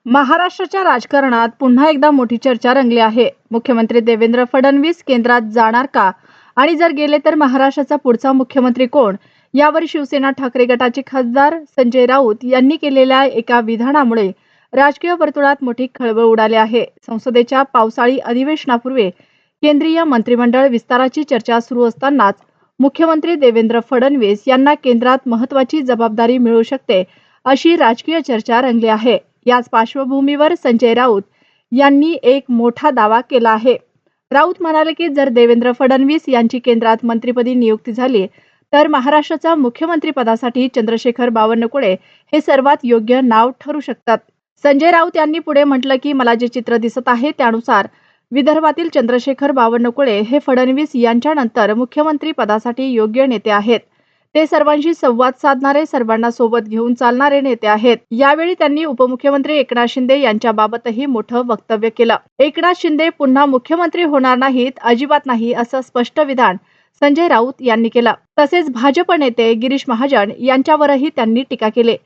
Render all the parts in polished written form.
महाराष्ट्राच्या राजकारणात पुन्हा एकदा मोठी चर्चा रंगली आहे. मुख्यमंत्री देवेंद्र फडणवीस केंद्रात जाणार का आणि जर गेले तर महाराष्ट्राचा पुढचा मुख्यमंत्री कोण, यावर शिवसेना ठाकरे गटाचे खासदार संजय राऊत यांनी केलेल्या एका विधानामुळे राजकीय वर्तुळात मोठी खळबळ उडाली आहे. संसदेच्या पावसाळी अधिवेशनापूर्वी केंद्रीय मंत्रिमंडळ विस्ताराची चर्चा सुरू असतानाच मुख्यमंत्री देवेंद्र फडणवीस यांना केंद्रात महत्त्वाची जबाबदारी मिळू शकते अशी राजकीय चर्चा रंगली आहे. याच पार्श्वभूमीवर संजय राऊत यांनी एक मोठा दावा केला आहे. राऊत म्हणाले की जर देवेंद्र फडणवीस यांची केंद्रात मंत्रिपदी नियुक्ती झाली तर महाराष्ट्राचा मुख्यमंत्री पदासाठी चंद्रशेखर बावनकुळे हे सर्वात योग्य नाव ठरू शकतात. संजय राऊत यांनी पुढे म्हटलं की मला जे चित्र दिसत आहे त्यानुसार विदर्भातील चंद्रशेखर बावनकुळे हे फडणवीस यांच्यानंतर मुख्यमंत्री पदासाठी योग्य नेते आहेत. ते सर्वांशी संवाद साधणारे, सर्वांना सोबत घेऊन चालणारे नेते आहेत. यावेळी त्यांनी उपमुख्यमंत्री एकनाथ शिंदे यांच्याबाबतही मोठं वक्तव्य केलं. एकनाथ शिंदे पुन्हा मुख्यमंत्री होणार नाहीत, अजिबात नाही, असं स्पष्ट विधान संजय राऊत यांनी केलं. तसेच भाजप नेते गिरीश महाजन यांच्यावरही त्यांनी टीका केली.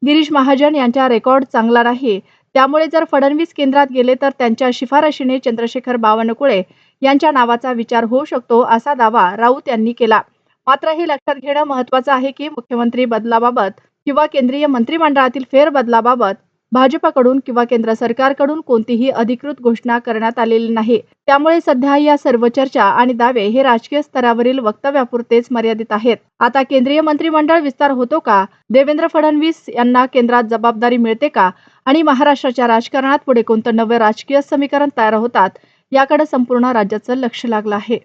गिरीश महाजन यांचा रेकॉर्ड चांगला नाही, त्यामुळे जर फडणवीस केंद्रात गेले तर त्यांच्या शिफारशीने चंद्रशेखर बावनकुळे यांच्या नावाचा विचार होऊ शकतो, असा दावा राऊत यांनी केला. मात्र हे लक्षात घेणं महत्त्वाचं आहे की मुख्यमंत्री बदलाबाबत किंवा केंद्रीय मंत्रिमंडळातील फेरबदलाबाबत भाजपकडून किंवा केंद्र सरकारकडून कोणतीही अधिकृत घोषणा करण्यात आलेली नाही. त्यामुळे सध्या या सर्व चर्चा आणि दावे हे राजकीय स्तरावरील वक्तव्यापुरतेच मर्यादित आहेत. आता केंद्रीय मंत्रिमंडळ विस्तार होतो का, देवेंद्र फडणवीस यांना केंद्रात जबाबदारी मिळते का आणि महाराष्ट्राच्या राजकारणात पुढे कोणतं नवं राजकीय समीकरण तयार होतात, याकडे संपूर्ण राज्याचं लक्ष लागलं आहे.